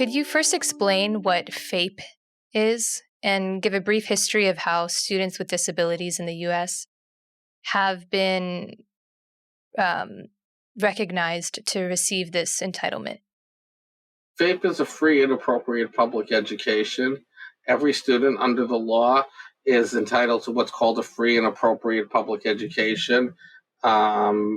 could you first explain what Fape is and give a brief history of how students with disabilities in the U.S. have been recognized to receive this entitlement? FAPE is a free and appropriate public education. Every student under the law is entitled to what's called a free and appropriate public education. Obviously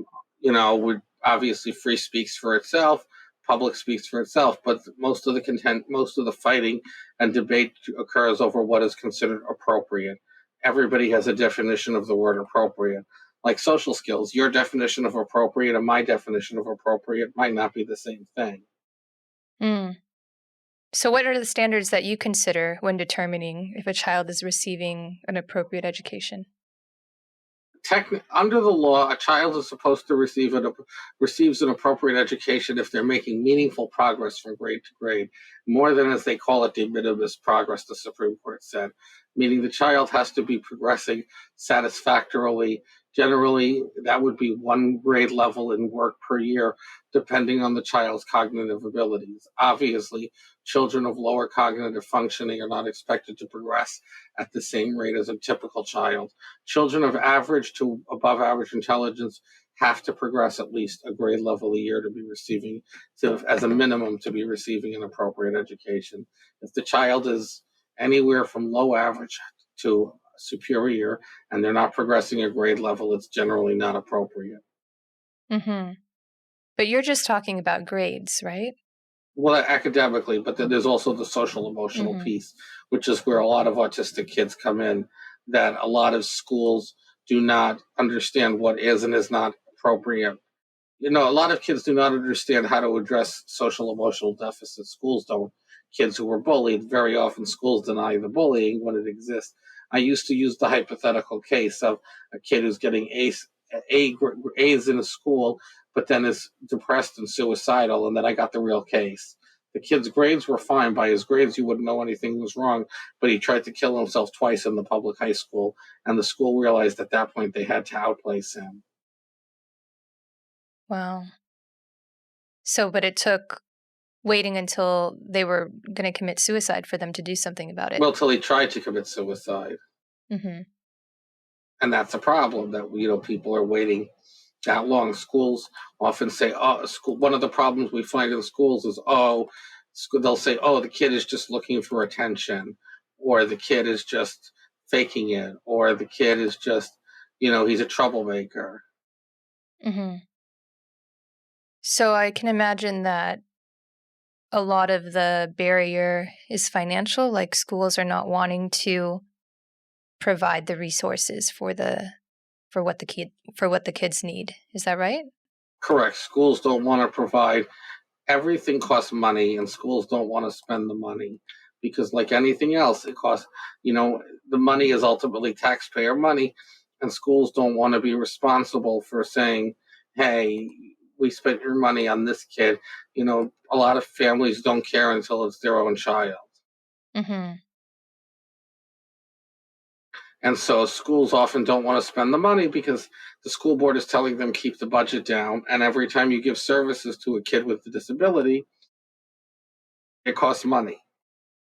free speaks for itself, public speaks for itself, but most of the content, most of the fighting and debate occurs over what is considered appropriate. Everybody has a definition of the word appropriate. Like social skills, your definition of appropriate and my definition of appropriate might not be the same thing. Mm. So what are the standards that you consider when determining if a child is receiving an appropriate education? Under the law, a child is supposed to receives an appropriate education if they're making meaningful progress from grade to grade, more than, as they call it, de minimis progress, the Supreme Court said, meaning the child has to be progressing satisfactorily. Generally, that would be one grade level in work per year, depending on the child's cognitive abilities. Obviously, children of lower cognitive functioning are not expected to progress at the same rate as a typical child. Children of average to above average intelligence have to progress at least a grade level a year to be receiving, as a minimum, to be receiving an appropriate education. If the child is anywhere from low average to superior and they're not progressing a grade level, it's generally not appropriate. Mm-hmm. But you're just talking about grades, right? Well, academically, but then there's also the social emotional piece, which is where a lot of autistic kids come in, that a lot of schools do not understand what is and is not appropriate. A lot of kids do not understand how to address social emotional deficits. Schools don't. Kids who were bullied, very often schools deny the bullying when it exists. I used to use the hypothetical case of a kid who's getting A's in a school, but then is depressed and suicidal, and then I got the real case. The kid's grades were fine. By his grades, you wouldn't know anything was wrong, but he tried to kill himself twice in the public high school, and the school realized at that point they had to outplace him. Wow. So, but it took waiting until they were going to commit suicide for them to do something about it. Well, till he tried to commit suicide. Mm-hmm. And that's a problem that, people are waiting that long. Schools often say, one of the problems we find in schools is, they'll say, the kid is just looking for attention, or the kid is just faking it, or the kid is just, he's a troublemaker. Mm-hmm. So I can imagine that a lot of the barrier is financial, like schools are not wanting to provide the resources for what the kids need. Is that right? Correct. Schools don't want to provide. Everything costs money, and schools don't want to spend the money because, like anything else, it costs. The money is ultimately taxpayer money, and schools don't want to be responsible for saying, "Hey, we spent your money on this kid." A lot of families don't care until it's their own child. Mm-hmm. And so schools often don't want to spend the money because the school board is telling them keep the budget down. And every time you give services to a kid with a disability, it costs money.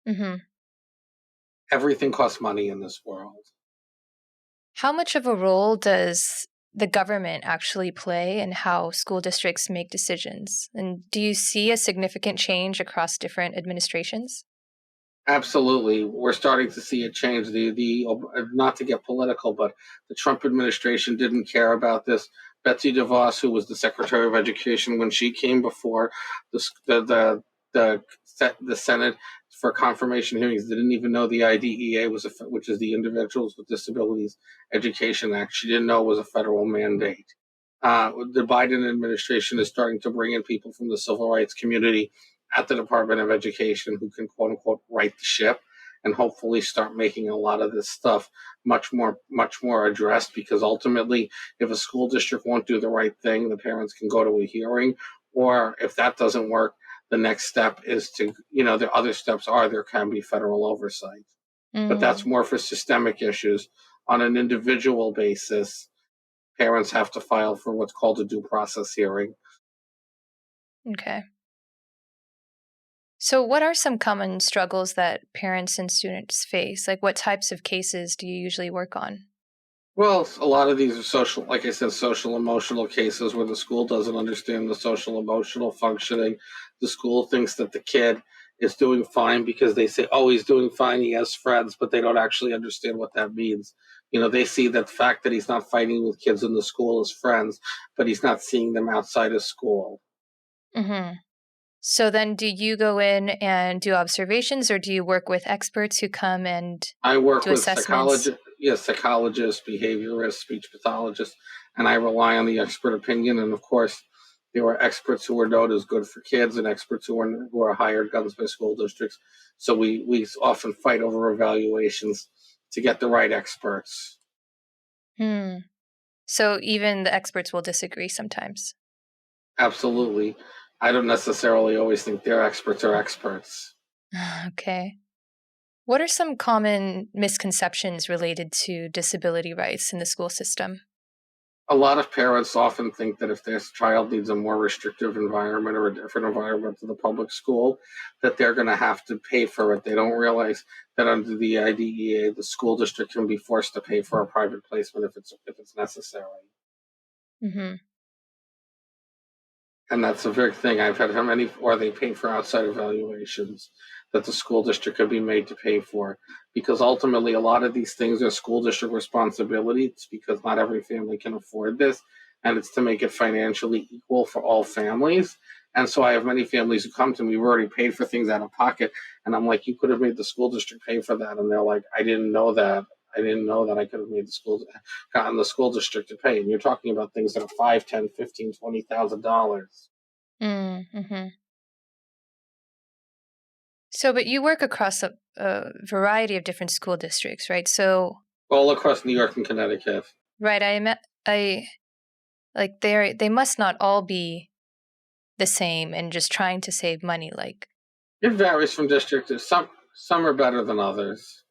Mm-hmm. Everything costs money in this world. How much of a role does the government actually play in how school districts make decisions? And do you see a significant change across different administrations? Absolutely. We're starting to see a change. The not to get political, but the Trump administration didn't care about this. Betsy DeVos, who was the Secretary of Education when she came before the Senate for confirmation hearings, didn't even know the IDEA which is the Individuals with Disabilities Education Act. She didn't know it was a federal mandate. The Biden administration is starting to bring in people from the civil rights community at the Department of Education who can, quote unquote, right the ship and hopefully start making a lot of this stuff much more addressed, because ultimately, if a school district won't do the right thing, the parents can go to a hearing, or if that doesn't work, the next step is to, the other steps are there can be federal oversight. But that's more for systemic issues. On an individual basis, parents have to file for what's called a due process hearing. Okay. So, what are some common struggles that parents and students face? Like, what types of cases do you usually work on? Well, a lot of these are social, like I said, social emotional cases where the school doesn't understand the social emotional functioning. The school thinks that the kid is doing fine because they say, oh, he's doing fine, he has friends, but they don't actually understand what that means. They see that the fact that he's not fighting with kids in the school as friends, but he's not seeing them outside of school. Hmm. So, then do you go in and do observations, or do you work with experts who come and I work do with assessments? psychologists, behaviorists, speech pathologists, and I rely on the expert opinion. And of course, there are experts who are known as good for kids and experts who are hired guns by school districts. So we often fight over evaluations to get the right experts. Hmm. So, even the experts will disagree sometimes. Absolutely. I don't necessarily always think their experts are experts. Okay. What are some common misconceptions related to disability rights in the school system? A lot of parents often think that if their child needs a more restrictive environment or a different environment to the public school, that they're going to have to pay for it. They don't realize that under the IDEA, the school district can be forced to pay for a private placement if it's necessary. Hmm. And that's a big thing. I've had how many, or they pay for outside evaluations that the school district could be made to pay for. Because ultimately, a lot of these things are school district responsibility. It's because not every family can afford this. And it's to make it financially equal for all families. And so I have many families who come to me, we've already paid for things out of pocket. And I'm like, you could have made the school district pay for that. And they're like, I didn't know that. I didn't know that I could have made gotten the school district to pay. And you're talking about things that are $5, 10, 15, $20,000. Mm-hmm. So, but you work across a variety of different school districts, right? So, All across New York and Connecticut. right, I like they must not all be the same and just trying to save money, like, It varies from district to some are better than others.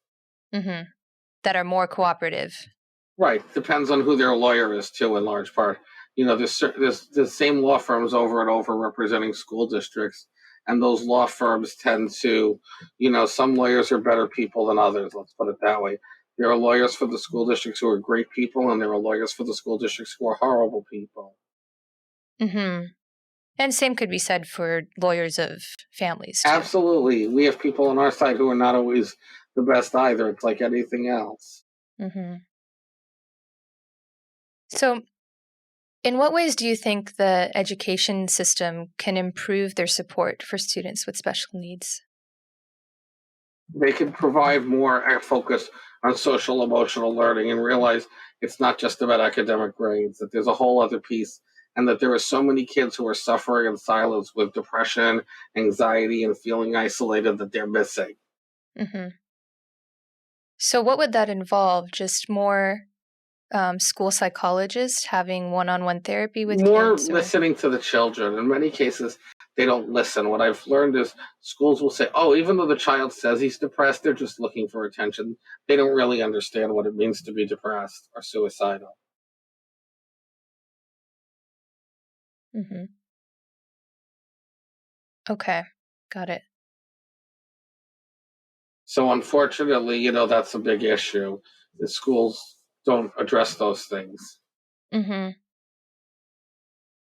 hmm, that are more cooperative. Right. Depends on who their lawyer is too, in large part. There's the same law firms over and over representing school districts, and those law firms tend to, some lawyers are better people than others. Let's put it that way. There are lawyers for the school districts who are great people, and there are lawyers for the school districts who are horrible people. Hmm. And same could be said for lawyers of families too. Absolutely. We have people on our side who are not always the best either. It's like anything else. Hmm. So, in what ways do you think the education system can improve their support for students with special needs? They can provide more focus on social emotional learning and realize it's not just about academic grades, that there's a whole other piece, and that there are so many kids who are suffering in silence with depression, anxiety, and feeling isolated that they're missing. Hmm. So, what would that involve? Just more school psychologists having one-on-one therapy with More kids, or? listening to the children. In many cases, they don't listen. What I've learned is schools will say, oh, even though the child says he's depressed, they're just looking for attention. They don't really understand what it means to be depressed or suicidal. Hmm. Okay, got it. So unfortunately, that's a big issue. The schools don't address those things. Hmm.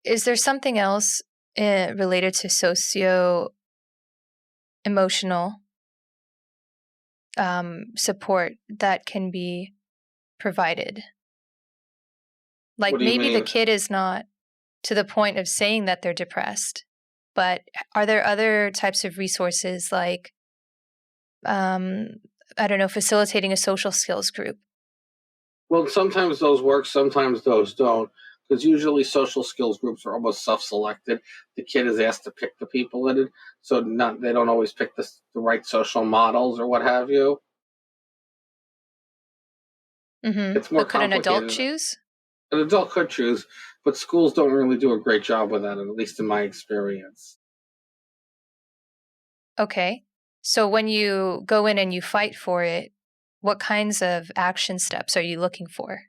Is there something else related to socio emotional support that can be provided? What Like do you maybe the mean? kid is not to the point of saying that they're depressed, but are there other types of resources like, um, I don't know, facilitating a social skills group? Well, sometimes those work, sometimes those don't. Because usually social skills groups are almost self-selected. The kid is asked to pick the people in it, so they don't always pick the right social models or what have you. It's more But could an adult complicated. choose? An adult could choose, but schools don't really do a great job with that, at least in my experience. Okay. So when you go in and you fight for it, what kinds of action steps are you looking for?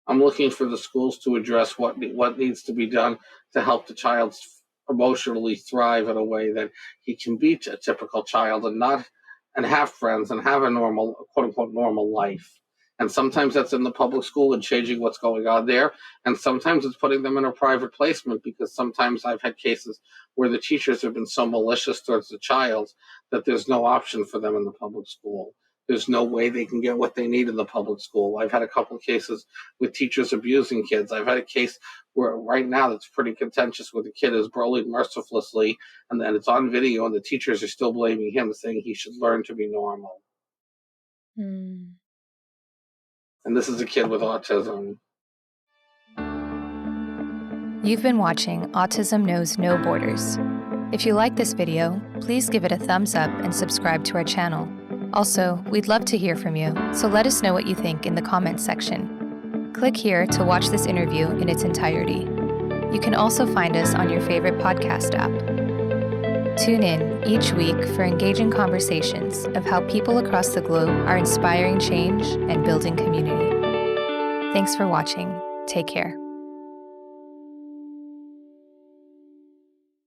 I'm looking for the schools to address what needs to be done to help the child emotionally thrive in a way that he can be a typical child and have friends and have a normal, quote unquote, normal life. And sometimes that's in the public school and changing what's going on there. And sometimes it's putting them in a private placement, because sometimes I've had cases where the teachers have been so malicious towards the child that there's no option for them in the public school. There's no way they can get what they need in the public school. I've had a couple of cases with teachers abusing kids. I've had a case where right now that's pretty contentious, where the kid is bullied mercilessly, and then it's on video and the teachers are still blaming him, saying he should learn to be normal. Mm. And this is a kid with autism. You've been watching Autism Knows No Borders. If you like this video, please give it a thumbs up and subscribe to our channel. Also, we'd love to hear from you, so let us know what you think in the comments section. Click here to watch this interview in its entirety. You can also find us on your favorite podcast app. Tune in each week for engaging conversations of how people across the globe are inspiring change and building community. Thanks for watching. Take care.